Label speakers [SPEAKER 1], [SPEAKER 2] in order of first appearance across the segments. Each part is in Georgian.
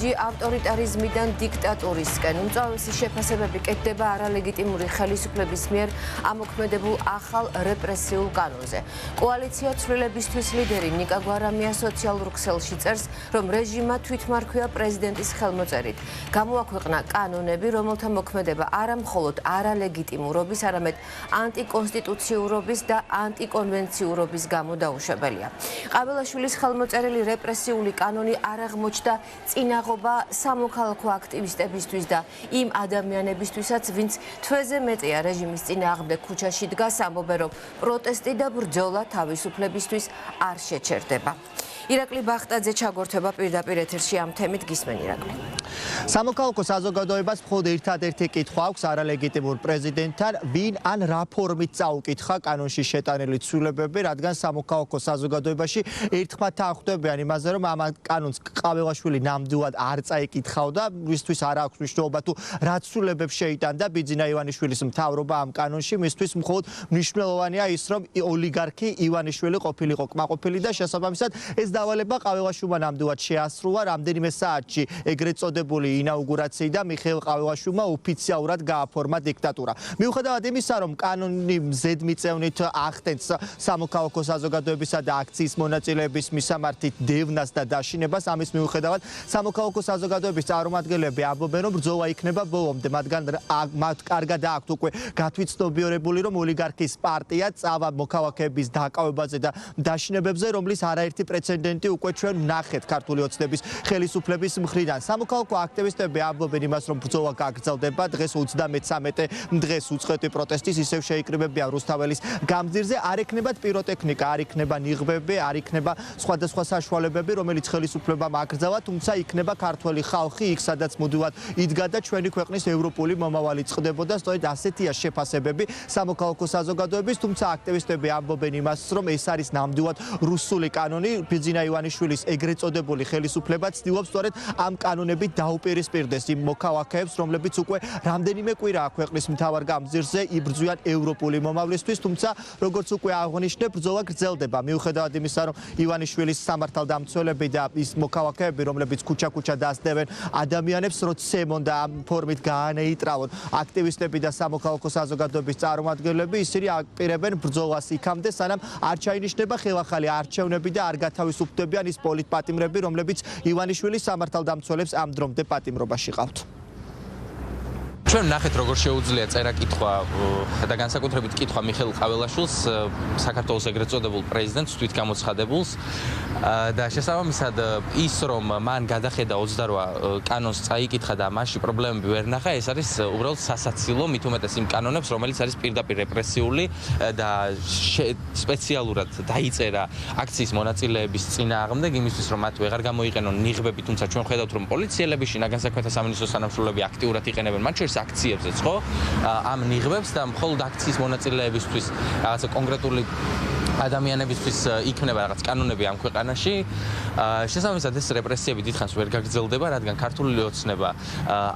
[SPEAKER 1] ავტორიტარიზმიდან დიქტატურისკენ უმწვავესი შეფასებები კეთდება არალეგიტიმური ხელისუფლების მიერ ამოქმედებულ ახალ რეპრესიულ კანონზე. კოალიცია ცვლილებისთვის ლიდერი ნიკა გვარამია სოციალურ ქსელში წერს, რომ რეჟიმმა თვითმარქვია პრეზიდენტის ხელმოწერით. გამოაქვეყნა კანონები, რომელთა მოქმედება არა მხოლოდ არალეგიტიმურობის, არამედ ანტიკონსტიტუციურობის და ანტიკონვენციურობის გამო დაუშვებელია. ყაბელაშვილის ხელმოწერილი რეპრესიული კანონი არ აღმოჩნდა წინაღობა სამოქალაქო აქტივისტებისთვის და იმ ადამიანებისთვისაც, ვინც თვეზე მეტია რეჟიმის წინააღმდეგ ქუჩაში დგას, ამბობენ, რომ პროტესტი და ბრძოლა თავისუფლებისთვის არ შეჩერდება. ირაკლი ბახტაძე ჩაგორთვება პირდაპირ ეთერში ამ თემით, გისმენ ირაკლი.
[SPEAKER 2] სამოქალაქო საზოგადოებას მხოლოდ ერთადერთი კითხვა აქვს არალეგიტიმურ პრეზიდენტთან, ვინ ან რა ფორმით წაუკითხა კანონში შეტანილი ცვლილებები, რადგან სამოქალაქო საზოგადოებაში ერთხმად თანხმდებიან იმაზე, რომ ამ კანონს ყაბელაშვილი ნამდვილად არ წაიკითხავდა, მისთვის არ აქვს მნიშვნელობა თუ რა ცვლილებებს შეიტანდა ბიძინა ივანიშვილის მთავრობა ამ კანონში, მისთვის მხოლოდ მნიშვნელოვანია ის, რომ ოლიგარქი ივანიშვილი ყოფილიყო კმაყოფილი და შესაბამისად ეს დავალება ყაბელაშვილმა ნამდვილად შეასრულა რამდენიმე საათში ეგრეთ წოდებული ინაუგურაციიდან მიხეილ ყაბელაშვილმა ოფიციალურად გააფორმა დიქტატურა. მიუხედავად იმისა, რომ კანონი ზედმიწევნით ახდენს სამოქალაქო საზოგადოებისა და აქციის მონაწილეების მისამართით დევნას და დაშინებას, ამის მიუხედავად სამოქალაქო საზოგადოების წარმომადგენლები ამბობენ, რომ ბრძოლა იქნება ბოლომდე, მათგან მათ კარგად აქვთ უკვე გათვითცნობიორებული, რომ ოლიგარქის პარტია წავა მოქალაქეების დაკავებაზე და დაშინებებზე, რომლის არაერთი პრეცედენტი უკვე ჩვენ ვნახეთ ქართული ოცნების ხელისუფლების მხრიდან. სამოქალაქო აქტივისტები ამბობენ იმას, რომ ბრძოლა გაგრძელდება, დღეს 33 დღეს უწყვეტი პროტესტის ისევ შეიკრიბებიან რუსთაველის გამზირზე, არ ექნებათ პიროტექნიკა, არ იქნება ნიღბები, არ იქნება სხვადასხვა საშუალებები, რომელიც ხელისუფლებამ აკრძალა, თუმცა იქნება ქართველი ხალხი იქ, სადაც მუდმივად იდგა და ჩვენი ქვეყნის ევროპული მომავალი წყდებოდა. სწორედ ასეთია შეფასებები სამოქალაქო საზოგადოების, თუმცა აქტივისტები ამბობენ იმას, რომ ეს არის ნამდვილად რუსული კანონი. ბიძინა ივანიშვილის ეგრეთ წოდებული ხელისუფლება ცდილობს სწორედ ამ კანონებით დაუპირისპირდეს იმ მოქალაქეებს, რომლებიც უკვე რამდენიმე კვირაა ქვეყნის მთავარ გამზირზე იბრძვიან ევროპული მომავლისთვის, თუმცა როგორც უკვე აღნიშნე, ბრძოლა გრძელდება. მიუხედავად იმისა, რომ ივანიშვილის სამართალდამცველები და ის მოქალაქეები, რომლებიც ქუჩა-ქუჩა დასდევენ ადამიანებს, როცემონ და ამ ფორმით გაანეიტრალონ აქტივისტები და სამოქალაქო საზოგადოების წარმომადგენლები, ისინი აპირებენ ბრძოლას იქამდე, სანამ არ ჩაინიშნება ხელახალი არჩევნები და არ გათავისუფლებიან ის პოლიტპატიმრები, რომლებიც ივანიშვილის სამართალდამცველებს ამ დრომდე პატიმრობაში ყავთ.
[SPEAKER 3] ჩვენ ნახეთ, როგორ შეუძლია წერა-კითხვა და განსაკუთრებით კითხვა მიხეილ ყაბელაშვილს, საქართველოს ეგრეთ წოდებულ პრეზიდენტს, თვითგამოცხადებულს და შესაბამისად ის, რომ მან გადახედა 28 კანონს წაიკითხა და მასში პრობლემები ვერ ნახა, ეს არის უბრალოდ სასაცილო, მით უმეტეს იმ კანონებს, რომელიც არის პირდაპირ რეპრესიული და სპეციალურად დაიწერა აქციის მონაწილეების წინააღმდეგ, იმისთვის, რომ მათ ვეღარ გამოიყენონ ნიღბები, თუმცა ჩვენ ხედავთ, რომ პოლიციელები, შინაგან საქმეთა სამინისტროს თანამშრომლები აქტიურად იყენებენ მათ შორის აქციებზეც, ხო? ამ ნიღბებს და მხოლოდ აქციის მონაწილეებისთვის რაღაცა კონკრეტული ადამიანებისთვის იქნება რაღაც კანონები ამ ქვეყანაში. შესაბამისად ეს რეპრესიები დიდხანს ვერ გაგრძელდება, რადგან ქართული ოცნება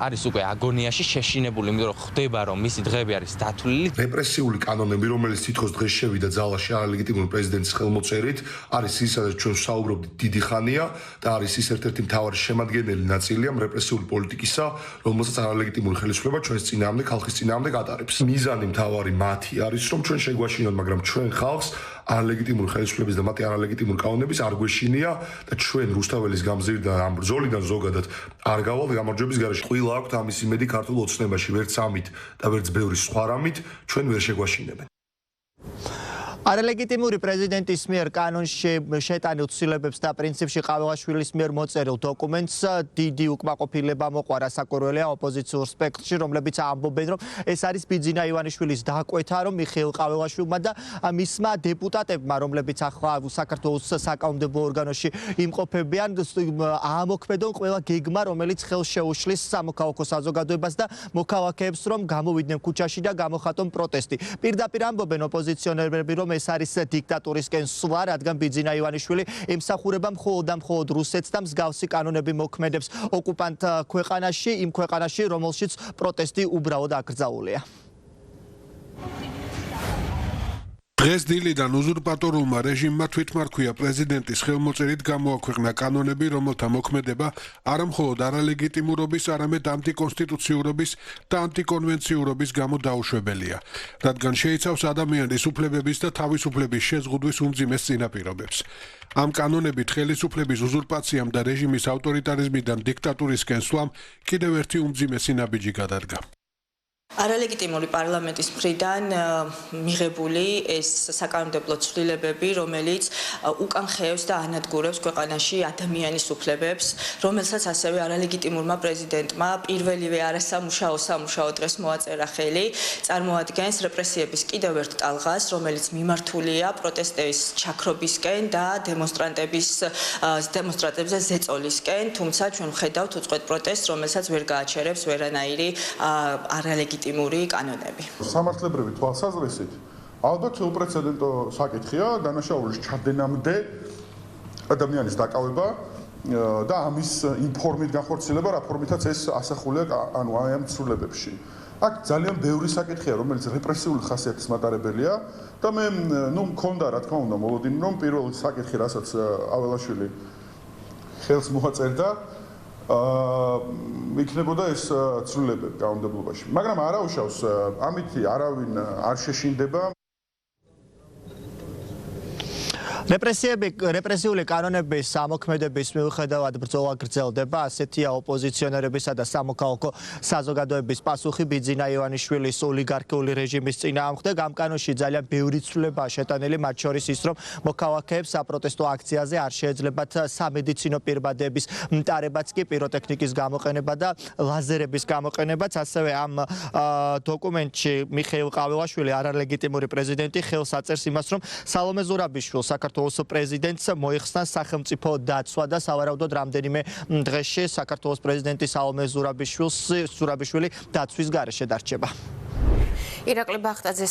[SPEAKER 3] არის უკვე აგონიაში შეშინებული, იმიტომ რომ ხდება, რომ მისი დღეები არის დათვლილი.
[SPEAKER 4] რეპრესიული კანონები, რომელიც თითქოს დღეს შევიდა ძალაში არალეგიტიმური პრეზიდენტის ხელმოწერით, არის ის, სადაც ჩვენ ვსაუბრობთ დიდი ხანია და არის ის ერთ-ერთი მთავარი შემადგენელი ნაწილია რეპრესიული პოლიტიკისა, რომელსაც არალეგიტიმური ხელისუფლება ჩვენს წინააღმდეგ, ხალხის წინააღმდეგ ატარებს. მიზანი მთავარი მათი არის, რომ ჩვენ შეგვაშინოთ, მაგრამ ჩვენ ხალხს არალეგიტიმური ხელისუფლების და მათი არალეგიტიმური კანონების არ გვეშინია და ჩვენ რუსთაველის გამზირიდან ამ ბრძოლიდან ზოგადად არ გავალთ გამარჯვების გარეშე. ყველა აქვთ ამის იმედი ქართულ ოცნებაში, ვერც ამით და ვერც ბევრი სხვა რამით ჩვენ ვერ შეგვაშინებენ.
[SPEAKER 2] არალეგიტიმური პრეზიდენტის მიერ კანონში შეტანილ ცვლილებებს და პრინციპში ყაბელაშვილის მიერ მოწერილ დოკუმენტს დიდი უკმაყოფილება მოყვა რასაკვირველია ოპოზიციურ სპექტრში, რომლებიც ამბობენ, რომ ეს არის ბიძინა ივანიშვილის დაკვეთა, რომ მიხეილ ყაბელაშვილმა და მისმა დეპუტატებმა, რომლებიც ახლა საქართველოს საკანონმდებლო ორგანოში იმყოფებიან, აამოქმედონ ყველა გეგმა, რომელიც ხელს შეუშლის სამოქალაქო საზოგადოებას და მოქალაქეებს, რომ გამოვიდნენ ქუჩაში და გამოხატონ პროტესტი. პირდაპირ ამბობენ ოპოზიციონერები, რომ ეს არის დიქტატურისკენ სვლა, რადგან ბიძინა ივანიშვილი ემსახურება მხოლოდ და მხოლოდ რუსეთს და მსგავსი კანონები მოქმედებს ოკუპანტ ქვეყანაში, იმ ქვეყანაში, რომელშიც პროტესტი უბრალოდ აკრძალულია.
[SPEAKER 5] დღეს დილიდან უზურპატორულმა რეჟიმმა თვითმარქვია პრეზიდენტის ხელმოწერით გამოაქვეყნა კანონები, რომელთა მოქმედება არა მხოლოდ არალეგიტიმურობის, არამედ ანტიკონსტიტუციურობის და ანტიკონვენციურობის გამო დაუშვებელია, რადგან შეიცავს ადამიანის უფლებების და თავისუფლების შეზღუდვის უმძიმეს წინაპირობებს. ამ კანონებით ხელისუფლების უზურპაციამ და რეჟიმის ავტორიტარიზმიდან დიქტატურისკენ სვლამ კიდევ ერთი უმძიმესი ნაბიჯი გადადგა.
[SPEAKER 6] არალეგიტიმური პარლამენტის მხრიდან მიღებული ეს საკანონმდებლო ცვლილებები, რომელიც უკან ხევს და ანადგურებს ქვეყანაში ადამიანის უფლებებს, რომელსაც ასევე არალეგიტიმურმა პრეზიდენტმა პირველივე სამუშაო დღეს მოაწერა ხელი, წარმოადგენს რეპრესიების კიდევ ერთ ტალღას, რომელიც მიმართულია პროტესტების ჩაქრობისკენ და დემონსტრანტებზე ზეწოლისკენ, თუმცა ჩვენ ვხედავთ უწყვეტ პროტესტს, რომელსაც ვერ გააჩერებს ვერანაირი არალეგიტიმური კანონები.
[SPEAKER 7] სამართლებრივი თვალსაზრისით ალბათ უპრეცედენტო საკითხია დანაშაულის ჩადენამდე ადამიანის დაკავება და ამის ინფორმით განხორციელება, რა ფორმითაც ეს ასახულია ამ ცვლილებებში. აქ ძალიან ბევრი საკითხია, რომელიც რეპრესიული ხასიათის მატარებელია და მე მქონდა რა თქმა უნდა მოლოდინი, რომ პირველი საკითხი, რასაც აველაშვილი ხელს მოაწერდა იქნებოდა ეს ცვლილებები კანონმდებლობაში. მაგრამ არაუშავს ამით არავინ არ შეშინდება.
[SPEAKER 2] რეპრესიული კანონების ამოქმედების მიუხედავად ბრძოლა გრძელდება, ასეთია ოპოზიციონერებისა და სამოქალაქო საზოგადოების პასუხი ბიძინა ივანიშვილის ოლიგარქიული რეჟიმის წინააღმდეგ. ამ კანონში ძალიან ბევრი ცვლილებაა შეტანილი, მათ შორის ის, რომ მოქალაქეებს საპროტესტო აქციაზე არ შეეძლებათ სამედიცინო პირბადების მტარებაც კი, პიროტექნიკის გამოყენება და ლაზერების გამოყენებაც. ასევე ამ დოკუმენტში მიხეილ ყაველაშვილი, არალეგიტიმური პრეზიდენტი, ხელს აწერს იმას, რომ სალომე ზურაბიშვილს საქართველოს პრეზიდენტს მოიხსნა სახელმწიფო დაცვა და სავარაუდოდ რამდენიმე დღეში საქართველოს პრეზიდენტი სალომე ზურაბიშვილი დაცვის გარეშე დარჩება.
[SPEAKER 1] ირაკლი ბახტაძე